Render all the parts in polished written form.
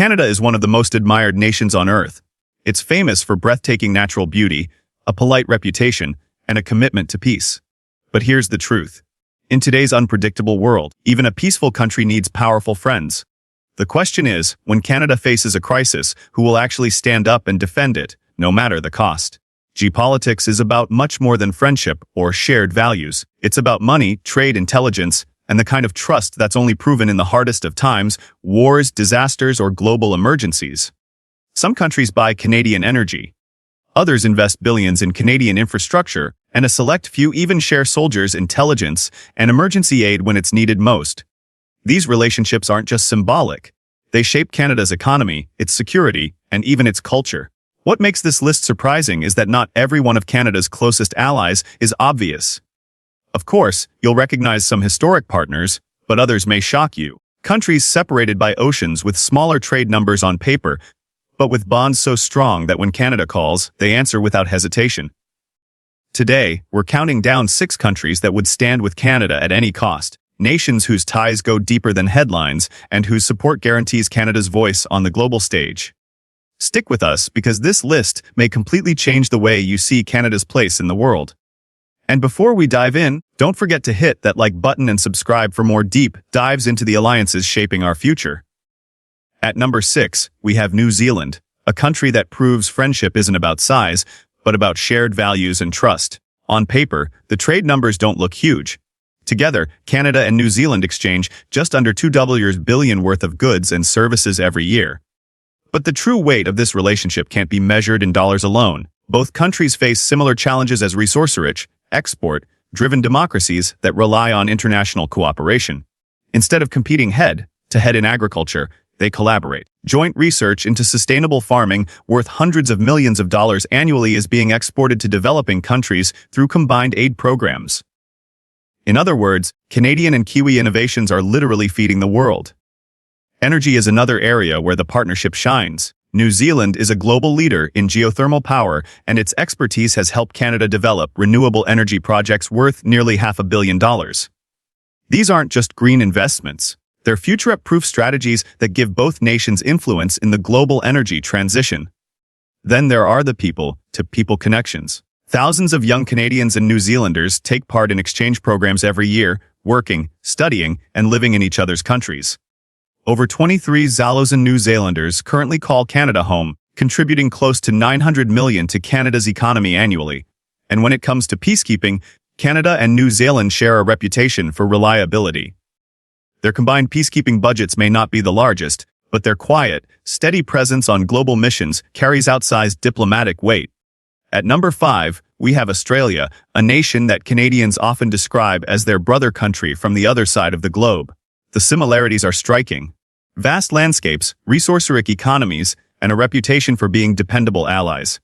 Canada is one of the most admired nations on Earth. It's famous for breathtaking natural beauty, a polite reputation, and a commitment to peace. But here's the truth. In today's unpredictable world, even a peaceful country needs powerful friends. The question is, when Canada faces a crisis, who will actually stand up and defend it, no matter the cost? Geopolitics is about much more than friendship or shared values. It's about money, trade, intelligence, and the kind of trust that's only proven in the hardest of times, wars, disasters, or global emergencies. Some countries buy Canadian energy. Others invest billions in Canadian infrastructure, and a select few even share soldiers' intelligence and emergency aid when it's needed most. These relationships aren't just symbolic. They shape Canada's economy, its security, and even its culture. What makes this list surprising is that not every one of Canada's closest allies is obvious. Of course, you'll recognize some historic partners, but others may shock you. Countries separated by oceans with smaller trade numbers on paper, but with bonds so strong that when Canada calls, they answer without hesitation. Today, we're counting down 6 countries that would stand with Canada at any cost. Nations whose ties go deeper than headlines and whose support guarantees Canada's voice on the global stage. Stick with us because this list may completely change the way you see Canada's place in the world. And before we dive in, don't forget to hit that like button and subscribe for more deep dives into the alliances shaping our future. At number 6, we have New Zealand, a country that proves friendship isn't about size, but about shared values and trust. On paper, the trade numbers don't look huge. Together, Canada and New Zealand exchange just under $2 billion worth of goods and services every year. But the true weight of this relationship can't be measured in dollars alone. Both countries face similar challenges as resource-rich, export-driven democracies that rely on international cooperation. Instead of competing head-to-head in agriculture, they collaborate. Joint research into sustainable farming worth hundreds of millions of dollars annually is being exported to developing countries through combined aid programs. In other words, Canadian and Kiwi innovations are literally feeding the world. Energy is another area where the partnership shines. New Zealand is a global leader in geothermal power, and its expertise has helped Canada develop renewable energy projects worth nearly $500 million. These aren't just green investments. They're future-proof strategies that give both nations influence in the global energy transition. Then there are the people-to-people connections. Thousands of young Canadians and New Zealanders take part in exchange programs every year, working, studying, and living in each other's countries. Over 23,000 New Zealanders currently call Canada home, contributing close to $900 million to Canada's economy annually. And when it comes to peacekeeping, Canada and New Zealand share a reputation for reliability. Their combined peacekeeping budgets may not be the largest, but their quiet, steady presence on global missions carries outsized diplomatic weight. At number 5, we have Australia, a nation that Canadians often describe as their brother country from the other side of the globe. The similarities are striking. Vast landscapes, resource-rich economies, and a reputation for being dependable allies.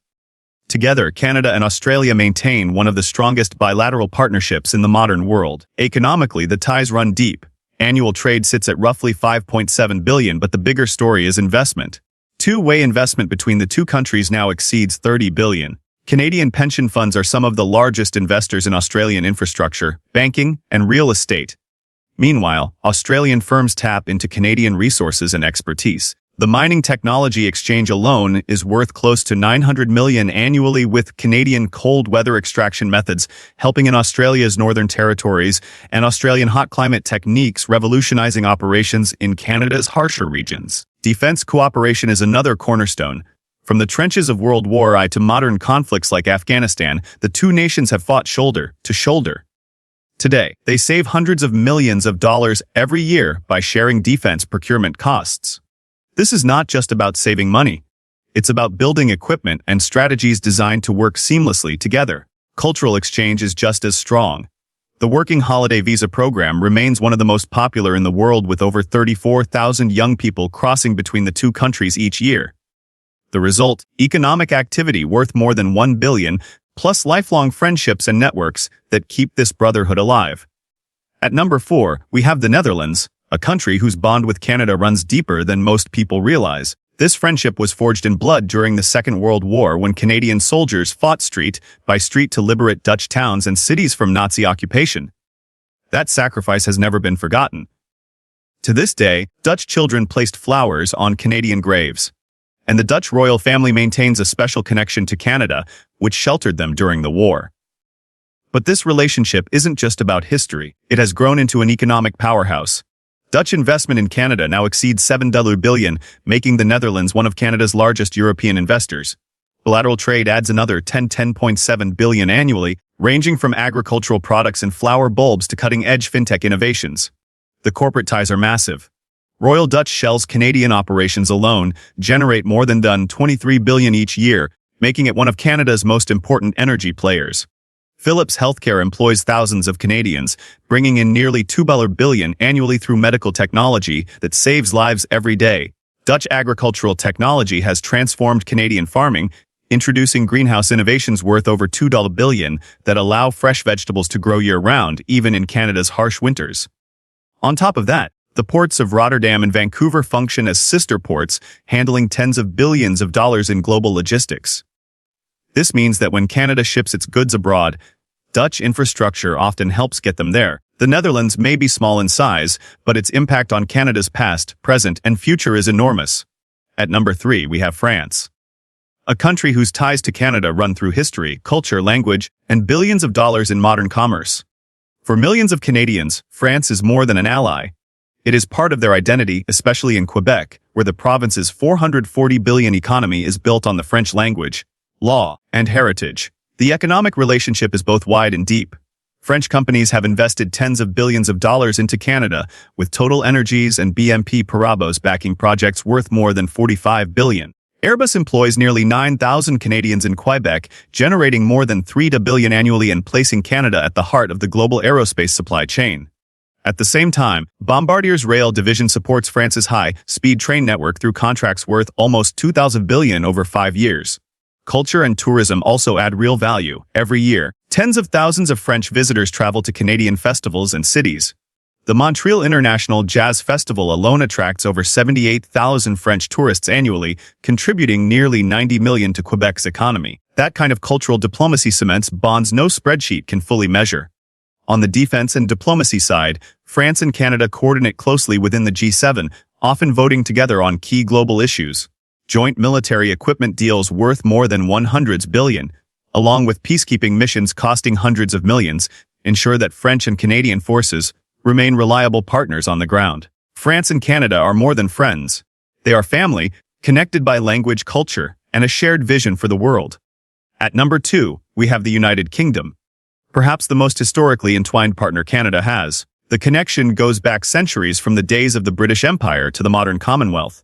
Together, Canada and Australia maintain one of the strongest bilateral partnerships in the modern world. Economically, the ties run deep. Annual trade sits at roughly $5.7 billion, but the bigger story is investment. Two-way investment between the two countries now exceeds $30 billion. Canadian pension funds are some of the largest investors in Australian infrastructure, banking, and real estate. Meanwhile, Australian firms tap into Canadian resources and expertise. The mining technology exchange alone is worth close to $900 million annually, with Canadian cold weather extraction methods helping in Australia's northern territories and Australian hot climate techniques revolutionizing operations in Canada's harsher regions. Defense cooperation is another cornerstone. From the trenches of World War I to modern conflicts like Afghanistan, the two nations have fought shoulder to shoulder. Today, they save hundreds of millions of dollars every year by sharing defense procurement costs. This is not just about saving money. It's about building equipment and strategies designed to work seamlessly together. Cultural exchange is just as strong. The Working Holiday Visa program remains one of the most popular in the world, with over 34,000 young people crossing between the two countries each year. The result, economic activity worth more than $1 billion, plus lifelong friendships and networks that keep this brotherhood alive. At number 4, we have the Netherlands, a country whose bond with Canada runs deeper than most people realize. This friendship was forged in blood during the Second World War, when Canadian soldiers fought street by street to liberate Dutch towns and cities from Nazi occupation. That sacrifice has never been forgotten. To this day, Dutch children placed flowers on Canadian graves. And the Dutch royal family maintains a special connection to Canada, which sheltered them during the war. But this relationship isn't just about history. It has grown into an economic powerhouse. Dutch investment in Canada now exceeds $7 billion, making the Netherlands one of Canada's largest European investors. Bilateral trade adds another $10.7 billion annually, ranging from agricultural products and flower bulbs to cutting-edge fintech innovations. The corporate ties are massive. Royal Dutch Shell's Canadian operations alone generate more than $23 billion each year, making it one of Canada's most important energy players. Philips Healthcare employs thousands of Canadians, bringing in nearly $2 billion annually through medical technology that saves lives every day. Dutch agricultural technology has transformed Canadian farming, introducing greenhouse innovations worth over $2 billion that allow fresh vegetables to grow year-round, even in Canada's harsh winters. On top of that, the ports of Rotterdam and Vancouver function as sister ports, handling tens of billions of dollars in global logistics. This means that when Canada ships its goods abroad, Dutch infrastructure often helps get them there. The Netherlands may be small in size, but its impact on Canada's past, present, and future is enormous. At number 3, we have France. A country whose ties to Canada run through history, culture, language, and billions of dollars in modern commerce. For millions of Canadians, France is more than an ally. It is part of their identity, especially in Quebec, where the province's $440 billion economy is built on the French language, law, and heritage. The economic relationship is both wide and deep. French companies have invested tens of billions of dollars into Canada, with Total Energies and BNP Paribas backing projects worth more than $45 billion. Airbus employs nearly 9,000 Canadians in Quebec, generating more than $3 billion annually and placing Canada at the heart of the global aerospace supply chain. At the same time, Bombardier's rail division supports France's high-speed train network through contracts worth almost $2,000 billion over 5 years. Culture and tourism also add real value. Every year, tens of thousands of French visitors travel to Canadian festivals and cities. The Montreal International Jazz Festival alone attracts over 78,000 French tourists annually, contributing nearly $90 million to Quebec's economy. That kind of cultural diplomacy cements bonds no spreadsheet can fully measure. On the defense and diplomacy side, France and Canada coordinate closely within the G7, often voting together on key global issues. Joint military equipment deals worth more than $100 billion, along with peacekeeping missions costing hundreds of millions, ensure that French and Canadian forces remain reliable partners on the ground. France and Canada are more than friends. They are family, connected by language, culture, and a shared vision for the world. At number 2, we have the United Kingdom. Perhaps the most historically entwined partner Canada has. The connection goes back centuries from the days of the British Empire to the modern Commonwealth.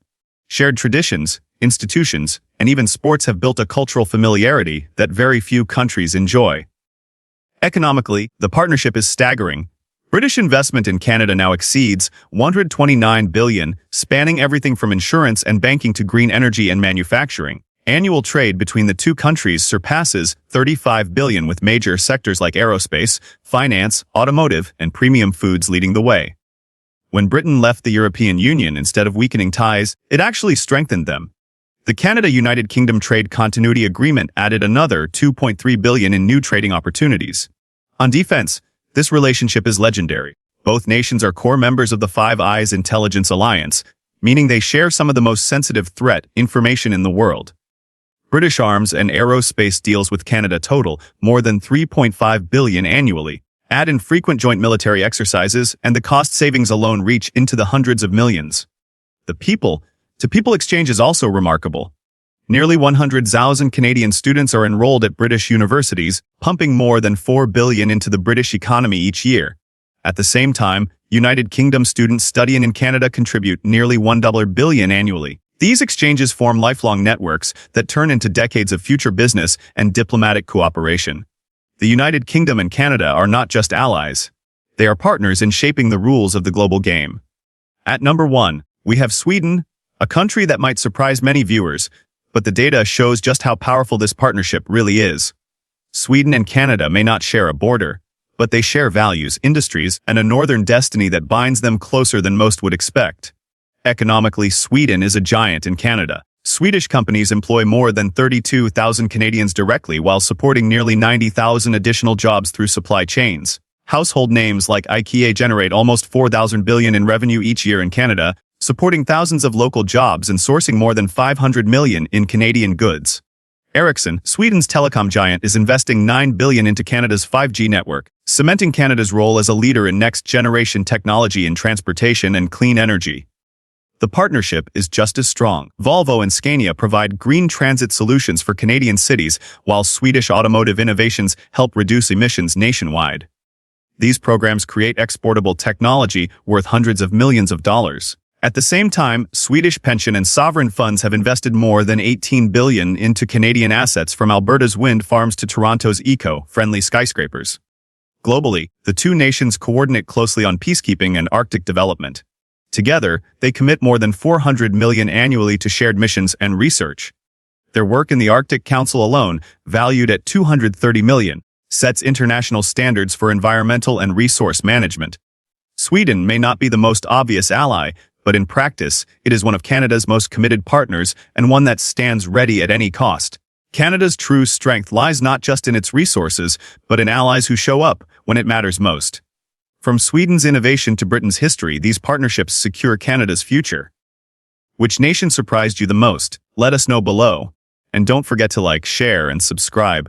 Shared traditions, institutions, and even sports have built a cultural familiarity that very few countries enjoy. Economically, the partnership is staggering. British investment in Canada now exceeds $129 billion, spanning everything from insurance and banking to green energy and manufacturing. Annual trade between the two countries surpasses $35 billion, with major sectors like aerospace, finance, automotive, and premium foods leading the way. When Britain left the European Union, instead of weakening ties, it actually strengthened them. The Canada-United Kingdom Trade Continuity Agreement added another $2.3 billion in new trading opportunities. On defense, this relationship is legendary. Both nations are core members of the Five Eyes Intelligence Alliance, meaning they share some of the most sensitive threat information in the world. British arms and aerospace deals with Canada total more than $3.5 billion annually. Add in frequent joint military exercises, and the cost savings alone reach into the hundreds of millions. The people-to-people exchange is also remarkable. Nearly 100,000 Canadian students are enrolled at British universities, pumping more than $4 billion into the British economy each year. At the same time, United Kingdom students studying in Canada contribute nearly $1 billion annually. These exchanges form lifelong networks that turn into decades of future business and diplomatic cooperation. The United Kingdom and Canada are not just allies. They are partners in shaping the rules of the global game. At number 1, we have Sweden, a country that might surprise many viewers, but the data shows just how powerful this partnership really is. Sweden and Canada may not share a border, but they share values, industries, and a northern destiny that binds them closer than most would expect. Economically, Sweden is a giant in Canada. Swedish companies employ more than 32,000 Canadians directly while supporting nearly 90,000 additional jobs through supply chains. Household names like IKEA generate almost 4,000 billion in revenue each year in Canada, supporting thousands of local jobs and sourcing more than 500 million in Canadian goods. Ericsson, Sweden's telecom giant, is investing 9 billion into Canada's 5G network, cementing Canada's role as a leader in next-generation technology in transportation and clean energy. The partnership is just as strong. Volvo and Scania provide green transit solutions for Canadian cities, while Swedish automotive innovations help reduce emissions nationwide. These programs create exportable technology worth hundreds of millions of dollars. At the same time, Swedish pension and sovereign funds have invested more than 18 billion into Canadian assets, from Alberta's wind farms to Toronto's eco-friendly skyscrapers. Globally, the two nations coordinate closely on peacekeeping and Arctic development. Together, they commit more than 400 million annually to shared missions and research. Their work in the Arctic Council alone, valued at 230 million, sets international standards for environmental and resource management. Sweden may not be the most obvious ally, but in practice, it is one of Canada's most committed partners and one that stands ready at any cost. Canada's true strength lies not just in its resources, but in allies who show up when it matters most. From Sweden's innovation to Britain's history, these partnerships secure Canada's future. Which nation surprised you the most? Let us know below. And don't forget to like, share, and subscribe.